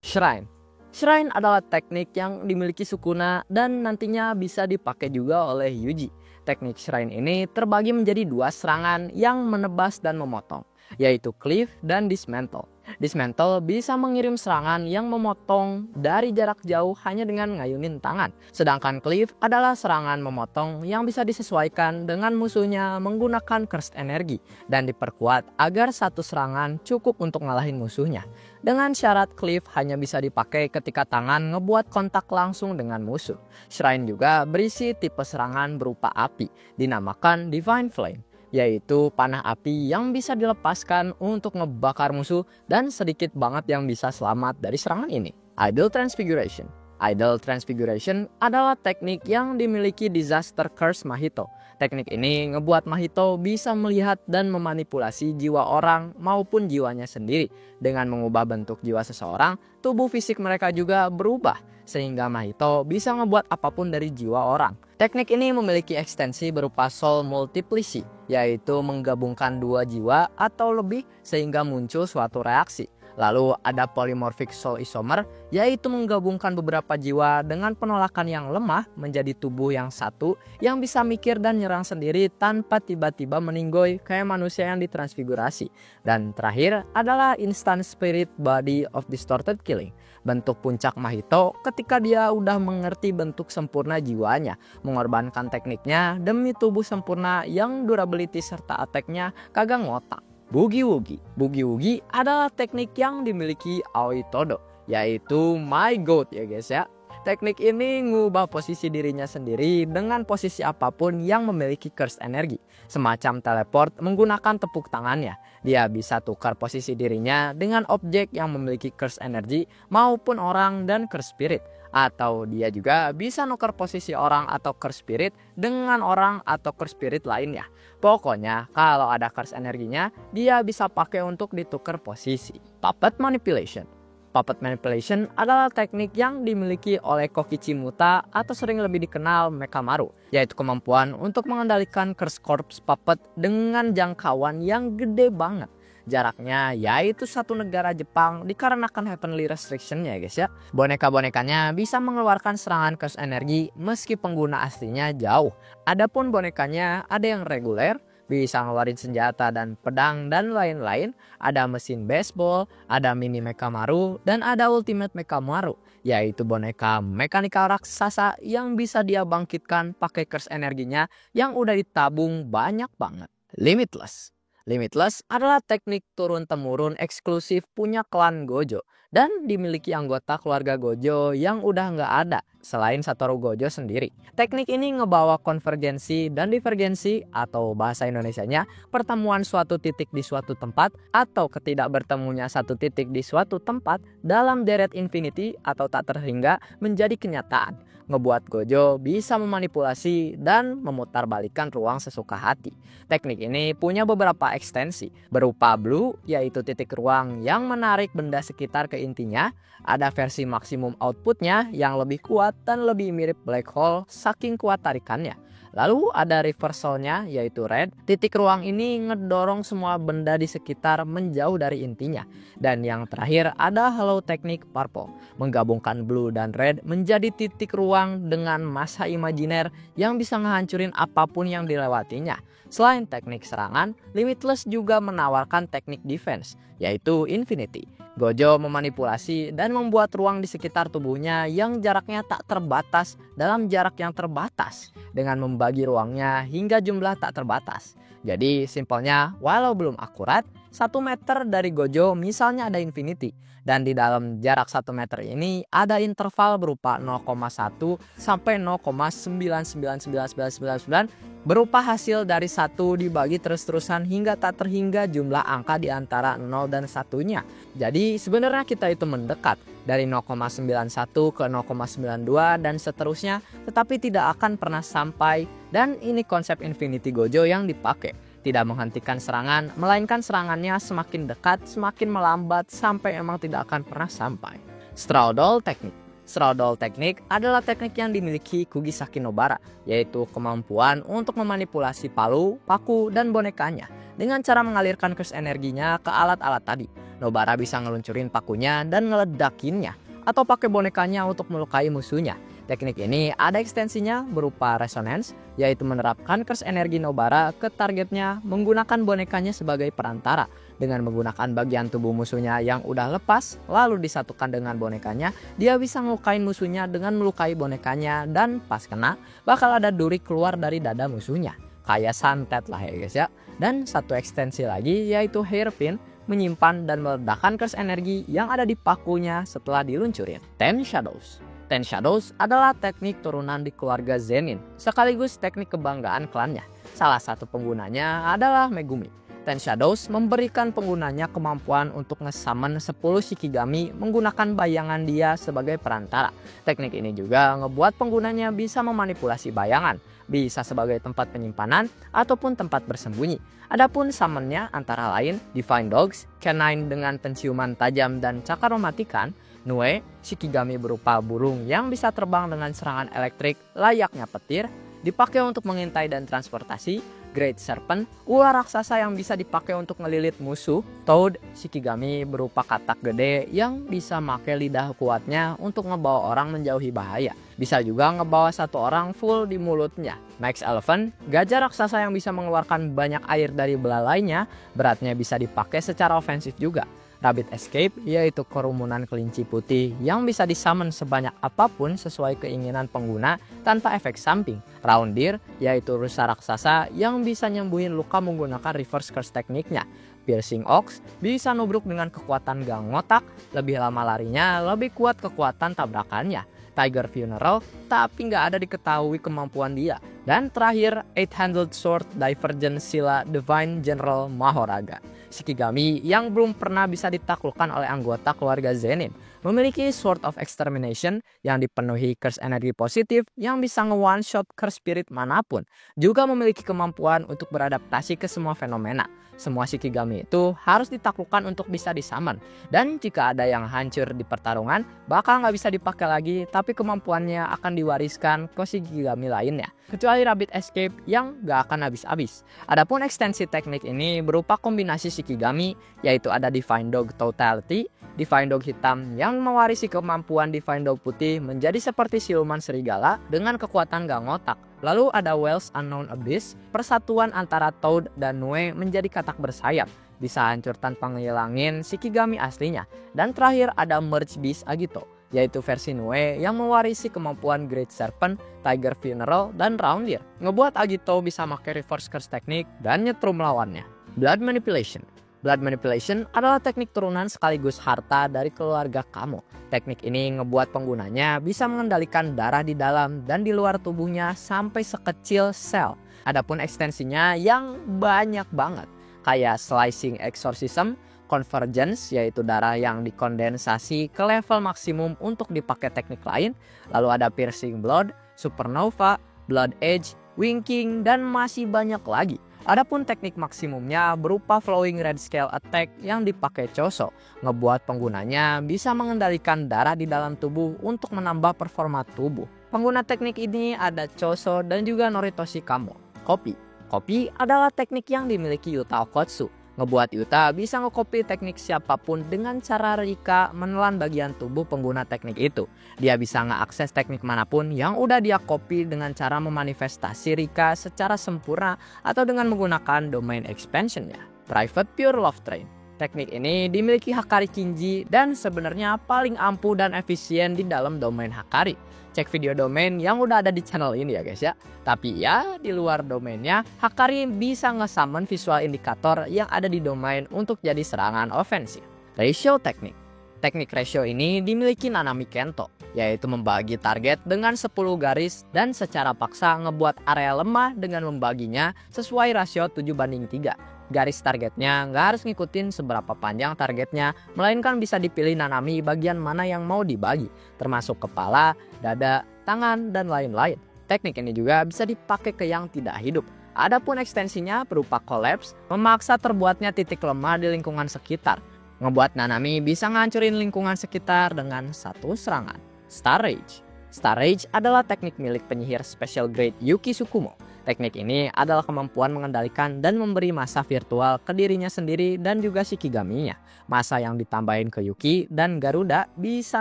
Shrine. Shrine adalah teknik yang dimiliki Sukuna dan nantinya bisa dipakai juga oleh Yuji. Teknik Shrine ini terbagi menjadi dua serangan yang menebas dan memotong, yaitu Cleave dan Dismantle. Dismantle bisa mengirim serangan yang memotong dari jarak jauh hanya dengan ngayunin tangan. Sedangkan Cleave adalah serangan memotong yang bisa disesuaikan dengan musuhnya menggunakan Cursed Energy dan diperkuat agar satu serangan cukup untuk ngalahin musuhnya. Dengan syarat Cleave hanya bisa dipakai ketika tangan ngebuat kontak langsung dengan musuh. Shrine juga berisi tipe serangan berupa api, dinamakan Divine Flame, yaitu panah api yang bisa dilepaskan untuk ngebakar musuh dan sedikit banget yang bisa selamat dari serangan ini. Idol Transfiguration. Idol Transfiguration adalah teknik yang dimiliki Disaster Curse Mahito. Teknik ini ngebuat Mahito bisa melihat dan memanipulasi jiwa orang maupun jiwanya sendiri. Dengan mengubah bentuk jiwa seseorang, tubuh fisik mereka juga berubah, sehingga Mahito bisa ngebuat apapun dari jiwa orang. Teknik ini memiliki ekstensi berupa soul multiplicity, yaitu menggabungkan dua jiwa atau lebih sehingga muncul suatu reaksi. Lalu ada polymorphic soul isomer, yaitu menggabungkan beberapa jiwa dengan penolakan yang lemah menjadi tubuh yang satu yang bisa mikir dan nyerang sendiri tanpa tiba-tiba meninggoy kayak manusia yang ditransfigurasi. Dan terakhir adalah instant spirit body of distorted killing, bentuk puncak Mahito ketika dia udah mengerti bentuk sempurna jiwanya, mengorbankan tekniknya demi tubuh sempurna yang durability serta attack-nya kagak ngotak. Boogie Woogie. Boogie Woogie adalah teknik yang dimiliki Aoi Todo, yaitu My God ya guys ya. Teknik ini ngubah posisi dirinya sendiri dengan posisi apapun yang memiliki Cursed Energy. Semacam teleport menggunakan tepuk tangannya. Dia bisa tukar posisi dirinya dengan objek yang memiliki Cursed Energy maupun orang dan Cursed Spirit. Atau dia juga bisa nuker posisi orang atau Cursed Spirit dengan orang atau Cursed Spirit lainnya. Pokoknya kalau ada Cursed energinya, dia bisa pakai untuk ditukar posisi. Puppet Manipulation. Puppet Manipulation adalah teknik yang dimiliki oleh Kokichi Muta atau sering lebih dikenal Mekamaru, yaitu kemampuan untuk mengendalikan Cursed Corpse Puppet dengan jangkauan yang gede banget. Jaraknya yaitu satu negara Jepang dikarenakan Heavenly Restriction ya guys ya. Boneka-bonekanya bisa mengeluarkan serangan Cursed Energy meski pengguna aslinya jauh. Adapun bonekanya ada yang reguler, bisa ngeluarin senjata dan pedang dan lain-lain. Ada mesin baseball, ada mini Mekamaru, dan ada ultimate Mekamaru, yaitu boneka mekanikal raksasa yang bisa dia bangkitkan pakai Cursed energinya yang udah ditabung banyak banget. Limitless. Limitless adalah teknik turun-temurun eksklusif punya klan Gojo dan dimiliki anggota keluarga Gojo yang udah nggak ada selain Satoru Gojo sendiri. Teknik ini ngebawa konvergensi dan divergensi atau bahasa Indonesianya pertemuan suatu titik di suatu tempat atau ketidak bertemunya satu titik di suatu tempat dalam deret infinity atau tak terhingga menjadi kenyataan. Ngebuat Gojo bisa memanipulasi dan memutarbalikkan ruang sesuka hati. Teknik ini punya beberapa ekstensi berupa blue, yaitu titik ruang yang menarik benda sekitar ke intinya. Ada versi maksimum outputnya yang lebih kuat dan lebih mirip black hole saking kuat tarikannya. Lalu ada reversalnya yaitu red. Titik ruang ini ngedorong semua benda di sekitar menjauh dari intinya. Dan yang terakhir ada hollow teknik purple, menggabungkan blue dan red menjadi titik ruang dengan massa imajiner yang bisa ngehancurin apapun yang dilewatinya. Selain teknik serangan, Limitless juga menawarkan teknik defense, yaitu infinity. Gojo memanipulasi dan membuat ruang di sekitar tubuhnya yang jaraknya tak terbatas dalam jarak yang terbatas dengan membagi ruangnya hingga jumlah tak terbatas. Jadi simpelnya, walau belum akurat, 1 meter dari Gojo misalnya ada infinity, dan di dalam jarak 1 meter ini ada interval berupa 0,1 sampai 0,99999 berupa hasil dari 1 dibagi terus-terusan hingga tak terhingga jumlah angka di antara 0 dan 1-nya. Jadi sebenarnya kita itu mendekat dari 0,91 ke 0,92 dan seterusnya, tetapi tidak akan pernah sampai. Dan ini konsep Infinity Gojo yang dipakai. Tidak menghentikan serangan, melainkan serangannya semakin dekat, semakin melambat sampai emang tidak akan pernah sampai. Straw Doll Technique. Straw doll teknik adalah teknik yang dimiliki Kugisaki Nobara, yaitu kemampuan untuk memanipulasi palu, paku, dan bonekanya dengan cara mengalirkan curse energinya ke alat-alat tadi. Nobara bisa ngeluncurin pakunya dan ngeledakinnya, atau pakai bonekanya untuk melukai musuhnya. Teknik ini ada ekstensinya berupa resonance, yaitu menerapkan curse energi Nobara ke targetnya menggunakan bonekanya sebagai perantara. Dengan menggunakan bagian tubuh musuhnya yang udah lepas, lalu disatukan dengan bonekanya, dia bisa ngelukain musuhnya dengan melukai bonekanya, dan pas kena, bakal ada duri keluar dari dada musuhnya. Kayak santet lah ya guys ya. Dan satu ekstensi lagi yaitu hairpin, menyimpan dan meledakkan curse energi yang ada di pakunya setelah diluncurin. Ten Shadows. Ten Shadows adalah teknik turunan di keluarga Zenin, sekaligus teknik kebanggaan klannya. Salah satu penggunanya adalah Megumi. Ten Shadows memberikan penggunanya kemampuan untuk nge-summon 10 Shikigami menggunakan bayangan dia sebagai perantara. Teknik ini juga ngebuat penggunanya bisa memanipulasi bayangan, bisa sebagai tempat penyimpanan ataupun tempat bersembunyi. Adapun summonnya antara lain Divine Dogs, Canine dengan penciuman tajam dan cakar mematikan, Nue, Shikigami berupa burung yang bisa terbang dengan serangan elektrik layaknya petir, dipakai untuk mengintai dan transportasi, Great Serpent, ular raksasa yang bisa dipakai untuk ngelilit musuh, Toad, Shikigami berupa katak gede yang bisa pakai lidah kuatnya untuk ngebawa orang menjauhi bahaya. Bisa juga ngebawa satu orang full di mulutnya. Max Elephant, gajah raksasa yang bisa mengeluarkan banyak air dari belalainya, beratnya bisa dipakai secara ofensif juga. Rabbit Escape, yaitu kerumunan kelinci putih yang bisa disummon sebanyak apapun sesuai keinginan pengguna tanpa efek samping. Round Deer, yaitu rusa raksasa yang bisa nyembuhin luka menggunakan reverse curse tekniknya. Piercing Ox bisa nubruk dengan kekuatan gang ngotak, lebih lama larinya, lebih kuat kekuatan tabrakannya. Tiger Funeral, tapi nggak ada diketahui kemampuan dia. Dan terakhir, Eight-Handled Sword Divergent Sila Divine General Mahoraga. Shikigami yang belum pernah bisa ditaklukkan oleh anggota keluarga Zenin. Memiliki Sword of Extermination yang dipenuhi curse energi positif yang bisa nge-one shot curse spirit manapun. Juga memiliki kemampuan untuk beradaptasi ke semua fenomena. Semua Shikigami itu harus ditaklukkan untuk bisa disummon. Dan jika ada yang hancur di pertarungan, bakal nggak bisa dipakai lagi, tapi kemampuannya akan diwariskan ke Shikigami lainnya. Kecuali Rabbit Escape yang nggak akan habis-habis. Adapun ekstensi teknik ini berupa kombinasi Shikigami, yaitu ada Divine Dog Totality, Divine Dog hitam yang mewarisi kemampuan Divine Dog putih menjadi seperti siluman serigala dengan kekuatan gang otak. Lalu ada Wells Unknown Abyss, persatuan antara Toad dan Nue menjadi katak bersayap, bisa hancur tanpa ngilangin Shikigami aslinya. Dan terakhir ada Merge Beast Agito, yaitu versi Nue yang mewarisi kemampuan Great Serpent, Tiger Funeral, dan Round Deer. Ngebuat Agito bisa pakai reverse curse teknik dan nyetrum lawannya. Blood Manipulation. Blood Manipulation adalah teknik turunan sekaligus harta dari keluarga Kamo. Teknik ini ngebuat penggunanya bisa mengendalikan darah di dalam dan di luar tubuhnya sampai sekecil sel. Adapun ekstensinya yang banyak banget, kayak Slicing Exorcism, Convergence yaitu darah yang dikondensasi ke level maksimum untuk dipakai teknik lain, lalu ada Piercing Blood, Supernova, Blood Edge, Winking, dan masih banyak lagi. Adapun teknik maksimumnya berupa Flowing Red Scale Attack yang dipakai Choso, ngebuat penggunanya bisa mengendalikan darah di dalam tubuh untuk menambah performa tubuh. Pengguna teknik ini ada Choso dan juga Noritoshi Kamo. Copy adalah teknik yang dimiliki Yuta Okotsu. Ngebuat Yuta bisa nge-copy teknik siapapun dengan cara Rika menelan bagian tubuh pengguna teknik itu. Dia bisa ngeakses teknik manapun yang udah dia copy dengan cara memanifestasi Rika secara sempurna atau dengan menggunakan domain expansionnya. Private Pure Love Train. Teknik ini dimiliki Hakari Kinji dan sebenarnya paling ampuh dan efisien di dalam domain Hakari. Cek video domain yang udah ada di channel ini ya guys ya. Tapi ya di luar domainnya, Hakari bisa nge-summon visual indikator yang ada di domain untuk jadi serangan ofensif. Ratio teknik. Teknik ratio ini dimiliki Nanami Kento, yaitu membagi target dengan 10 garis dan secara paksa ngebuat area lemah dengan membaginya sesuai rasio 7:3. Garis targetnya nggak harus ngikutin seberapa panjang targetnya, melainkan bisa dipilih Nanami bagian mana yang mau dibagi, termasuk kepala, dada, tangan, dan lain-lain. Teknik ini juga bisa dipakai ke yang tidak hidup. Adapun ekstensinya berupa collapse, memaksa terbuatnya titik lemah di lingkungan sekitar. Ngebuat Nanami bisa ngancurin lingkungan sekitar dengan satu serangan. Star Rage. Star Rage adalah teknik milik penyihir special grade Yuki Tsukumo. Teknik ini adalah kemampuan mengendalikan dan memberi masa virtual ke dirinya sendiri dan juga Shikigami-nya. Masa yang ditambahin ke Yuki dan Garuda bisa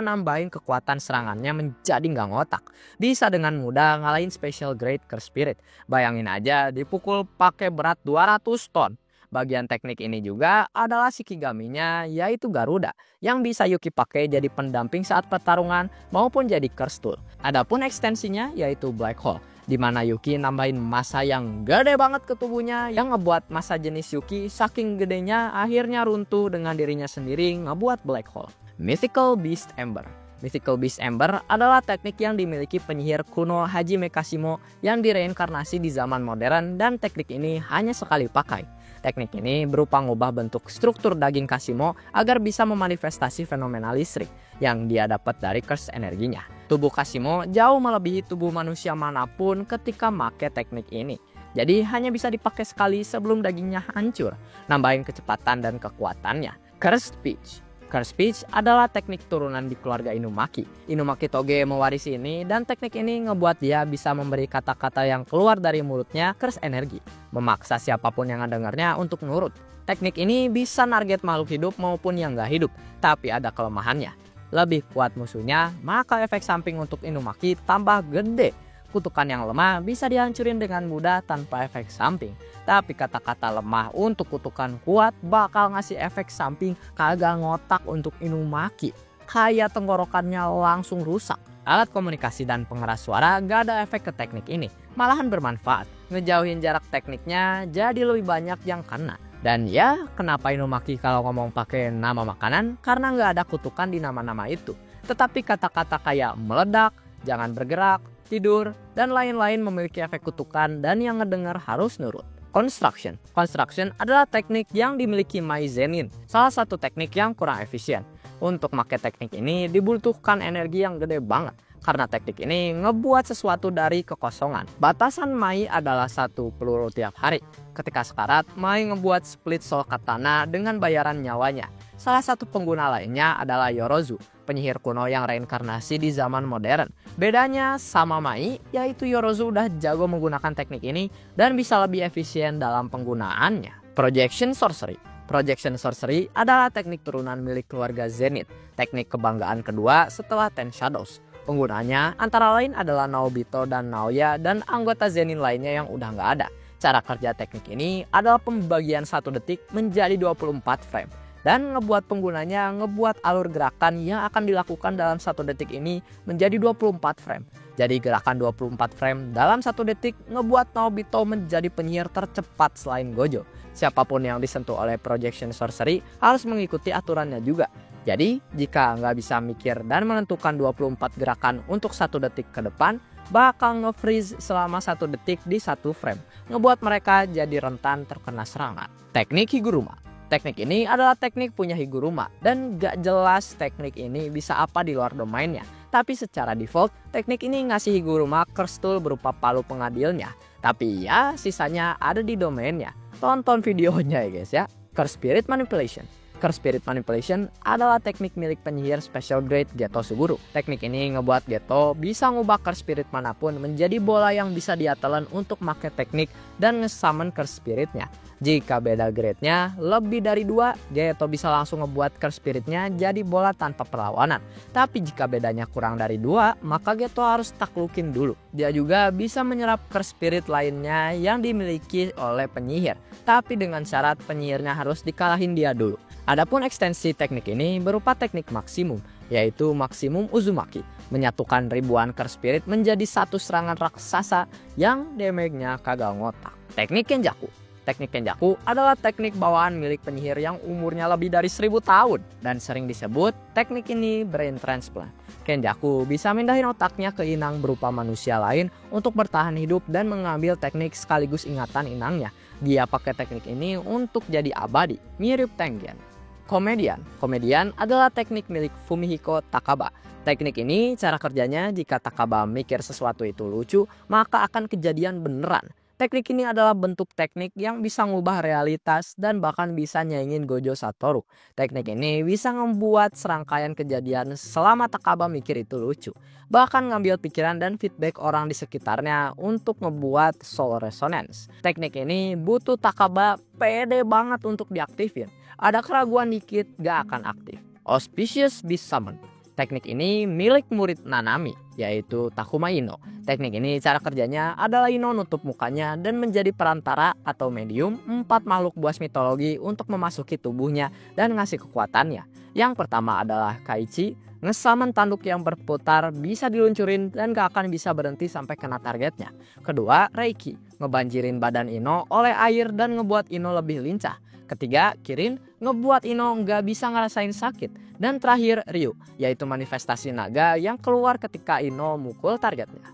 nambahin kekuatan serangannya menjadi nggak ngotak. Bisa dengan mudah ngalahin special grade Curse Spirit. Bayangin aja dipukul pakai berat 200 ton. Bagian teknik ini juga adalah Shikigami-nya yaitu Garuda yang bisa Yuki pakai jadi pendamping saat pertarungan maupun jadi curse tool. Adapun ekstensinya yaitu Black Hole, di mana Yuki nambahin massa yang gede banget ke tubuhnya yang ngebuat massa jenis Yuki saking gedenya akhirnya runtuh dengan dirinya sendiri ngebuat Black Hole. Mythical Beast Ember. Mythical Beast Ember adalah teknik yang dimiliki penyihir kuno Hajime Kashimo yang direinkarnasi di zaman modern dan teknik ini hanya sekali pakai. Teknik ini berupa ngubah bentuk struktur daging Kashimo agar bisa memanifestasi fenomena listrik yang dia dapat dari curse energinya. Tubuh Kashimo jauh melebihi tubuh manusia manapun ketika make teknik ini. Jadi hanya bisa dipakai sekali sebelum dagingnya hancur, nambahin kecepatan dan kekuatannya. Curse Speech. Curse Speech adalah teknik turunan di keluarga Inumaki. Inumaki Toge mewarisi ini dan teknik ini ngebuat dia bisa memberi kata-kata yang keluar dari mulutnya curse energi, memaksa siapapun yang ngedengarnya untuk nurut. Teknik ini bisa target makhluk hidup maupun yang gak hidup, tapi ada kelemahannya. Lebih kuat musuhnya, maka efek samping untuk Inumaki tambah gede. Kutukan yang lemah bisa dihancurin dengan mudah tanpa efek samping. Tapi kata-kata lemah untuk kutukan kuat bakal ngasih efek samping kagak ngotak untuk Inumaki. Kayak tenggorokannya langsung rusak. Alat komunikasi dan pengeras suara gak ada efek ke teknik ini. Malahan bermanfaat. Ngejauhin jarak tekniknya jadi lebih banyak yang kena. Dan ya, kenapa Inumaki kalau ngomong pakai nama makanan? Karena gak ada kutukan di nama-nama itu. Tetapi kata-kata kayak meledak, jangan bergerak, tidur, dan lain-lain memiliki efek kutukan dan yang ngedengar harus nurut. Construction. Construction adalah teknik yang dimiliki Mai Zenin, salah satu teknik yang kurang efisien. Untuk pakai teknik ini dibutuhkan energi yang gede banget, karena teknik ini ngebuat sesuatu dari kekosongan. Batasan Mai adalah 1 peluru tiap hari. Ketika sekarat, Mai ngebuat split soul katana dengan bayaran nyawanya. Salah satu pengguna lainnya adalah Yorozu, penyihir kuno yang reinkarnasi di zaman modern. Bedanya sama Mai, yaitu Yorozu udah jago menggunakan teknik ini dan bisa lebih efisien dalam penggunaannya. Projection Sorcery. Projection Sorcery adalah teknik turunan milik keluarga Zenith, teknik kebanggaan kedua setelah Ten Shadows. Penggunanya antara lain adalah Naobito dan Naoya dan anggota Zenin lainnya yang udah nggak ada. Cara kerja teknik ini adalah pembagian 1 detik menjadi 24 frame. Dan ngebuat penggunanya ngebuat alur gerakan yang akan dilakukan dalam 1 detik ini menjadi 24 frame. Jadi gerakan 24 frame dalam 1 detik ngebuat Naobito menjadi penyihir tercepat selain Gojo. Siapapun yang disentuh oleh Projection Sorcery harus mengikuti aturannya juga. Jadi jika nggak bisa mikir dan menentukan 24 gerakan untuk 1 detik ke depan, bakal nge-freeze selama 1 detik di 1 frame. Ngebuat mereka jadi rentan terkena serangan. Teknik Higuruma. Teknik ini adalah teknik punya Higuruma dan gak jelas teknik ini bisa apa di luar domainnya. Tapi secara default, teknik ini ngasih Higuruma curse tool berupa palu pengadilnya. Tapi ya sisanya ada di domainnya. Tonton videonya ya guys ya. Curse Spirit Manipulation. Curse Spirit Manipulation adalah teknik milik penyihir special grade Geto Suguru. Teknik ini ngebuat Geto bisa ngubah curse spirit manapun menjadi bola yang bisa dia telan untuk make teknik dan nge-summon curse spiritnya. Jika beda grade-nya lebih dari 2, Geto bisa langsung ngebuat curse spiritnya jadi bola tanpa perlawanan. Tapi jika bedanya kurang dari 2, maka Geto harus taklukin dulu. Dia juga bisa menyerap curse spirit lainnya yang dimiliki oleh penyihir. Tapi dengan syarat penyihirnya harus dikalahin dia dulu. Adapun ekstensi teknik ini berupa teknik maksimum, yaitu maksimum Uzumaki, menyatukan ribuan curse spirit menjadi 1 serangan raksasa yang damage-nya kagak ngotak. Teknik Kenjaku. Teknik Kenjaku adalah teknik bawaan milik penyihir yang umurnya lebih dari 1000 tahun dan sering disebut teknik ini brain transplant. Kenjaku bisa mindahin otaknya ke inang berupa manusia lain untuk bertahan hidup dan mengambil teknik sekaligus ingatan inangnya. Dia pakai teknik ini untuk jadi abadi, mirip Tengen. Komedian adalah teknik milik Fumihiko Takaba. Teknik ini cara kerjanya jika Takaba mikir sesuatu itu lucu, maka akan kejadian beneran. Teknik ini adalah bentuk teknik yang bisa mengubah realitas dan bahkan bisa nyaingin Gojo Satoru. Teknik ini bisa membuat serangkaian kejadian selama Takaba mikir itu lucu. Bahkan ngambil pikiran dan feedback orang di sekitarnya untuk ngebuat soul resonance. Teknik ini butuh Takaba pede banget untuk diaktifin. Ada keraguan dikit gak akan aktif. Auspicious Beast Summon. Teknik ini milik murid Nanami, yaitu Takuma Ino. Teknik ini cara kerjanya adalah Ino nutup mukanya dan menjadi perantara atau medium 4 makhluk buas mitologi untuk memasuki tubuhnya dan ngasih kekuatannya. Yang pertama adalah Kaichi, ngesamen tanduk yang berputar bisa diluncurin dan gak akan bisa berhenti sampai kena targetnya. Kedua, Reiki, ngebanjirin badan Ino oleh air dan ngebuat Ino lebih lincah. Ketiga, Kirin, ngebuat Ino nggak bisa ngerasain sakit. Dan terakhir, Ryu, yaitu manifestasi naga yang keluar ketika Ino mukul targetnya.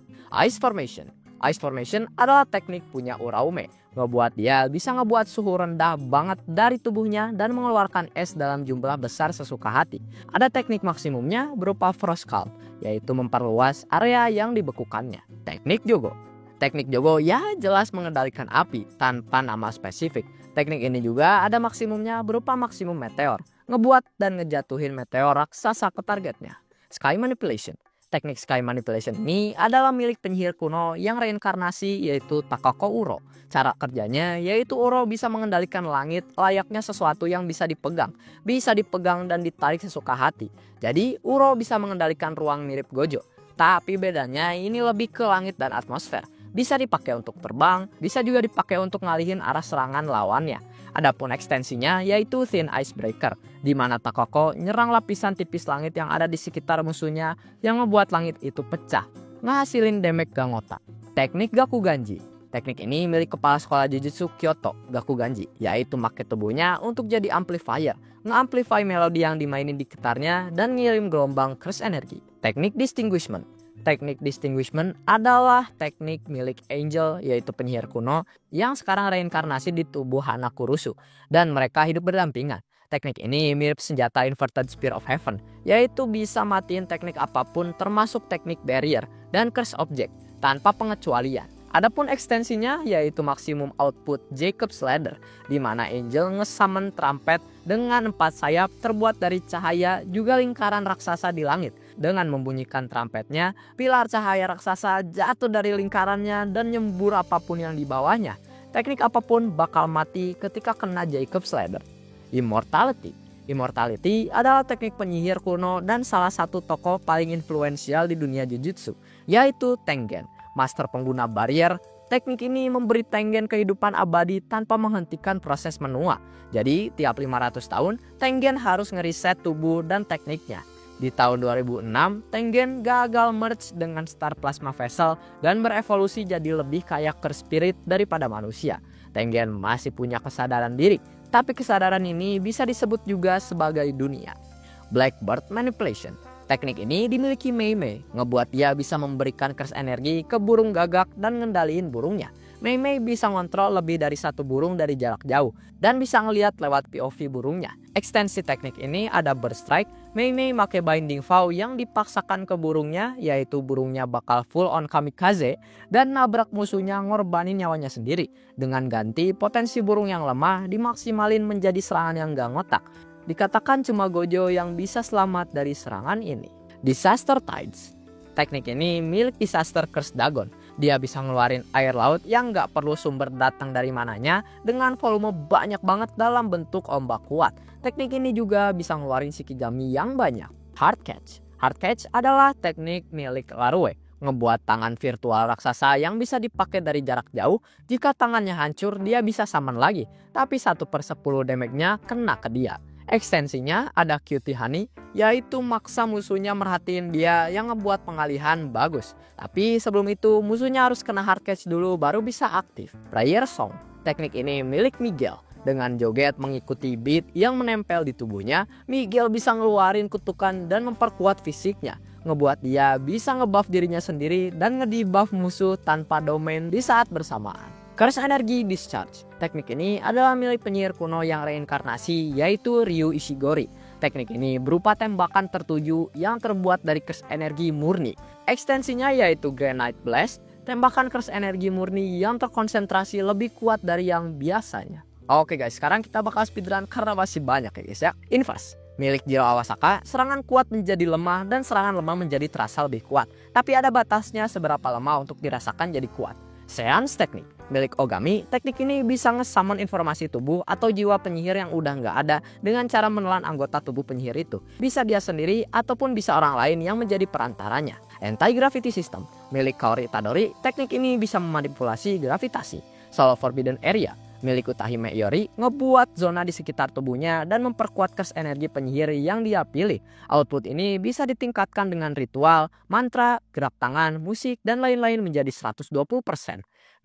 Ice Formation. Ice Formation adalah teknik punya Uraume. Ngebuat dia bisa ngebuat suhu rendah banget dari tubuhnya dan mengeluarkan es dalam jumlah besar sesuka hati. Ada teknik maksimumnya berupa Frost Calm, yaitu memperluas area yang dibekukannya. Teknik Jogo. Teknik Jogo ya jelas mengendalikan api tanpa nama spesifik. Teknik ini juga ada maksimumnya berupa maksimum meteor, ngebuat dan ngejatuhin meteor raksasa ke targetnya. Sky Manipulation. Teknik Sky Manipulation ini adalah milik penyihir kuno yang reinkarnasi yaitu Takako Uro. Cara kerjanya yaitu Uro bisa mengendalikan langit layaknya sesuatu yang bisa dipegang dan ditarik sesuka hati. Jadi Uro bisa mengendalikan ruang mirip Gojo. Tapi bedanya ini lebih ke langit dan atmosfer. Bisa dipakai untuk terbang, bisa juga dipakai untuk ngalihin arah serangan lawannya. Adapun ekstensinya yaitu Thin Icebreaker, di mana Takako nyerang lapisan tipis langit yang ada di sekitar musuhnya yang membuat langit itu pecah, ngehasilin damage Gangota. Teknik Gakuganji. Teknik ini milik kepala sekolah Jujutsu Kyoto, Gakuganji, yaitu make tubuhnya untuk jadi amplifier, nge-amplify melodi yang dimainin di gitarnya dan ngirim gelombang curse energi. Teknik Distinguishment. Teknik Distinguishment adalah teknik milik Angel, yaitu penyihir kuno yang sekarang reinkarnasi di tubuh Hana Kurusu dan mereka hidup berdampingan. Teknik ini mirip senjata Inverted Spear of Heaven, yaitu bisa matiin teknik apapun termasuk teknik barrier dan curse object tanpa pengecualian. Adapun ekstensinya yaitu maksimum output Jacob's Ladder, di mana Angel ngesummon trumpet dengan 4 sayap terbuat dari cahaya juga lingkaran raksasa di langit. Dengan membunyikan trumpetnya, pilar cahaya raksasa jatuh dari lingkarannya dan nyembur apapun yang dibawanya. Teknik apapun bakal mati ketika kena Jacob's Ladder. Immortality. Immortality adalah teknik penyihir kuno dan salah satu tokoh paling influensial di dunia Jujutsu, yaitu Tengen, master pengguna barrier. Teknik ini memberi Tengen kehidupan abadi tanpa menghentikan proses menua. Jadi tiap 500 tahun Tengen harus ngeriset tubuh dan tekniknya. Di tahun 2006, Tengen gagal merge dengan Star Plasma Vessel dan berevolusi jadi lebih kayak Curse Spirit daripada manusia. Tengen masih punya kesadaran diri, tapi kesadaran ini bisa disebut juga sebagai dunia. Blackbird Manipulation. Teknik ini dimiliki Mei Mei, ngebuat dia bisa memberikan curse energi ke burung gagak dan ngendaliin burungnya. Mei Mei bisa ngontrol lebih dari satu burung dari jarak jauh dan bisa ngelihat lewat POV burungnya. Ekstensi teknik ini ada Burst Strike. Mei Mei make Binding Vow yang dipaksakan ke burungnya, yaitu burungnya bakal full on kamikaze dan nabrak musuhnya ngorbanin nyawanya sendiri. Dengan ganti potensi burung yang lemah dimaksimalin menjadi serangan yang gak ngotak. Dikatakan cuma Gojo yang bisa selamat dari serangan ini. Disaster Tides. Teknik ini milik Disaster Curse Dagon. Dia bisa ngeluarin air laut yang gak perlu sumber datang dari mananya dengan volume banyak banget dalam bentuk ombak kuat. Teknik ini juga bisa ngeluarin Shikigami yang banyak. Hard Catch. Hard Catch adalah teknik milik Larue, ngebuat tangan virtual raksasa yang bisa dipakai dari jarak jauh. Jika tangannya hancur, dia bisa summon lagi, tapi 1/10 damage-nya kena ke dia. Ekstensinya ada Cutie Honey, yaitu maksa musuhnya merhatiin dia yang ngebuat pengalihan bagus. Tapi sebelum itu musuhnya harus kena hard catch dulu baru bisa aktif. Prayer Song. Teknik ini milik Miguel. Dengan joget mengikuti beat yang menempel di tubuhnya, Miguel bisa ngeluarin kutukan dan memperkuat fisiknya. Ngebuat dia bisa ngebuff dirinya sendiri dan ngedebuff musuh tanpa domain di saat bersamaan. Curse Energy Discharge. Teknik ini adalah milik penyihir kuno yang reinkarnasi yaitu Ryu Ishigori. Teknik ini berupa tembakan tertuju yang terbuat dari curse energi murni. Ekstensinya yaitu Granite Blast. tembakan kers energi murni yang terkonsentrasi lebih kuat dari yang biasanya. Oke guys, sekarang kita bakal speedrun karena masih banyak ya guys ya. Inverse, milik Jiro Awasaka, serangan kuat menjadi lemah dan serangan lemah menjadi terasa lebih kuat. Tapi ada batasnya seberapa lemah untuk dirasakan jadi kuat. Seance Teknik, milik Ogami, teknik ini bisa nge-summon informasi tubuh atau jiwa penyihir yang udah nggak ada dengan cara menelan anggota tubuh penyihir itu. Bisa dia sendiri ataupun bisa orang lain yang menjadi perantaranya. Anti-Gravity System, milik Kaori Itadori, teknik ini bisa memanipulasi gravitasi. Soul Forbidden Area, milik Utahime Iori, ngebuat zona di sekitar tubuhnya dan memperkuat kers energi penyihir yang dia pilih. Output ini bisa ditingkatkan dengan ritual, mantra, gerak tangan, musik, dan lain-lain menjadi 120%.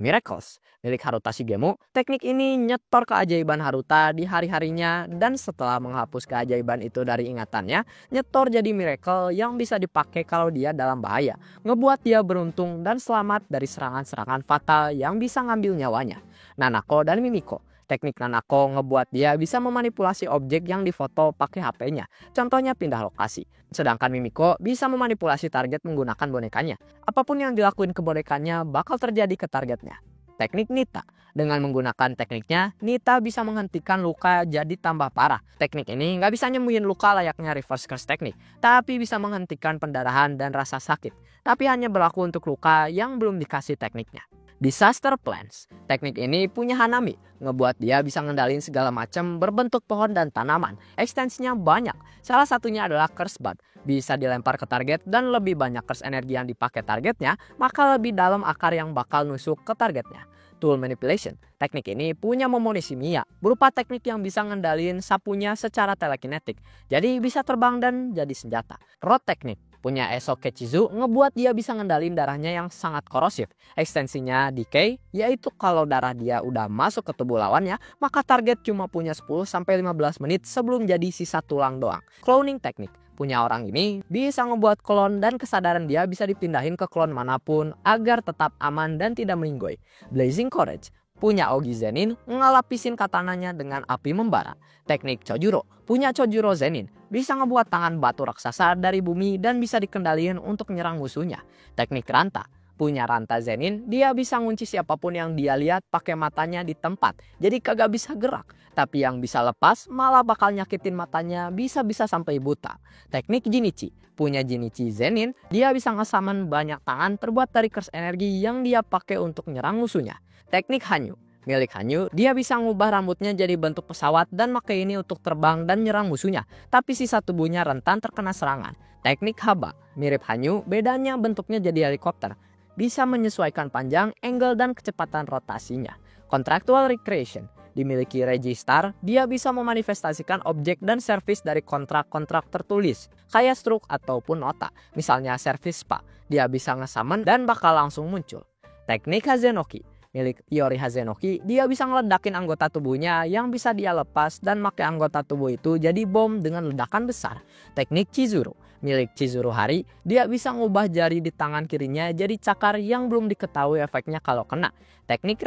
Miracles, milik Haruta Shigemo, teknik ini nyetor keajaiban Haruta di hari-harinya dan setelah menghapus keajaiban itu dari ingatannya, nyetor jadi miracle yang bisa dipakai kalau dia dalam bahaya, ngebuat dia beruntung dan selamat dari serangan-serangan fatal yang bisa ngambil nyawanya. Nanako dan Mimiko, teknik Nanako ngebuat dia bisa memanipulasi objek yang difoto pakai HP-nya, contohnya pindah lokasi. Sedangkan Mimiko bisa memanipulasi target menggunakan bonekanya. Apapun yang dilakuin ke bonekanya bakal terjadi ke targetnya. Teknik Nita, dengan menggunakan tekniknya, Nita bisa menghentikan luka jadi tambah parah. Teknik ini nggak bisa nyembuhin luka layaknya reverse curse teknik, tapi bisa menghentikan pendarahan dan rasa sakit. Tapi hanya berlaku untuk luka yang belum dikasih tekniknya. Disaster Plants, teknik ini punya Hanami, ngebuat dia bisa ngendalin segala macam berbentuk pohon dan tanaman. Ekstensinya banyak, salah satunya adalah Curse Bud, bisa dilempar ke target dan lebih banyak curse energi yang dipakai targetnya, maka lebih dalam akar yang bakal nusuk ke targetnya. Tool Manipulation, teknik ini punya Momonishi Miya, berupa teknik yang bisa ngendalin sapunya secara telekinetik, jadi bisa terbang dan jadi senjata. Rod Teknik, punya Esoke Chizu, ngebuat dia bisa ngendalin darahnya yang sangat korosif. Ekstensinya Decay, yaitu kalau darah dia udah masuk ke tubuh lawannya, maka target cuma punya 10-15 menit sebelum jadi sisa tulang doang. Cloning Teknik, punya orang ini bisa ngebuat klon dan kesadaran dia bisa dipindahin ke klon manapun agar tetap aman dan tidak meninggoy. Blazing Courage, punya Ogi Zenin, ngelapisin katananya dengan api membara. Teknik Chojuro, punya Chojuro Zenin, bisa ngebuat tangan batu raksasa dari bumi dan bisa dikendalikan untuk nyerang musuhnya. Teknik Ranta, punya Ranta Zenin, dia bisa ngunci siapapun yang dia lihat pakai matanya di tempat, jadi kagak bisa gerak. Tapi yang bisa lepas malah bakal nyakitin matanya, bisa-bisa sampai buta. Teknik Jinichi, punya Jinichi Zenin, dia bisa ngesamen banyak tangan terbuat dari curse energi yang dia pakai untuk nyerang musuhnya. Teknik Hanyu, milik Hanyu, dia bisa ngubah rambutnya jadi bentuk pesawat dan pakai ini untuk terbang dan nyerang musuhnya, tapi sisa tubuhnya rentan terkena serangan. Teknik Haba, mirip Hanyu, bedanya bentuknya jadi helikopter, bisa menyesuaikan panjang, angle, dan kecepatan rotasinya. Contractual Recreation, dimiliki Registar, dia bisa memanifestasikan objek dan servis dari kontrak-kontrak tertulis, kayak struk ataupun nota. Misalnya servis spa, dia bisa ngesamen dan bakal langsung muncul. Teknik Hazenoki, milik Iori Hazenoki, dia bisa ngeledakin anggota tubuhnya yang bisa dia lepas dan pakai anggota tubuh itu jadi bom dengan ledakan besar. Teknik Chizuru, milik Chizuru Hari, dia bisa ngubah jari di tangan kirinya jadi cakar yang belum diketahui efeknya kalau kena. Teknik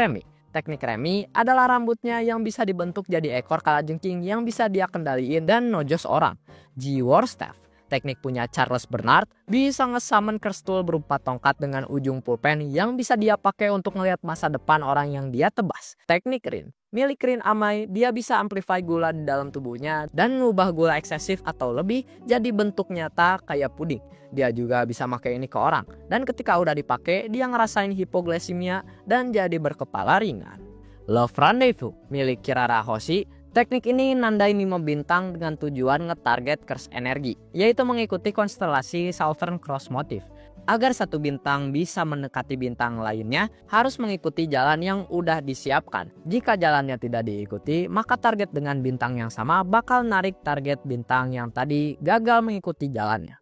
Remi adalah rambutnya yang bisa dibentuk jadi ekor kalajengking yang bisa dia kendaliin dan nojos orang. G-War Staff, teknik punya Charles Bernard, bisa nge-summon curse tool berupa tongkat dengan ujung pulpen yang bisa dia pakai untuk ngelihat masa depan orang yang dia tebas. Teknik Rin, milik Rin Amai, dia bisa amplify gula di dalam tubuhnya dan ngubah gula eksesif atau lebih jadi bentuk nyata kayak puding. Dia juga bisa pakai ini ke orang, dan ketika udah dipakai dia ngerasain hipoglycemia dan jadi berkepala ringan. Love Rendezvous, milik Kirara Hoshi, teknik ini nandain 5 bintang dengan tujuan nge-target curse energi, yaitu mengikuti konstelasi Southern Cross Motif. Agar satu bintang bisa mendekati bintang lainnya, harus mengikuti jalan yang udah disiapkan. Jika jalannya tidak diikuti, maka target dengan bintang yang sama bakal narik target bintang yang tadi gagal mengikuti jalannya.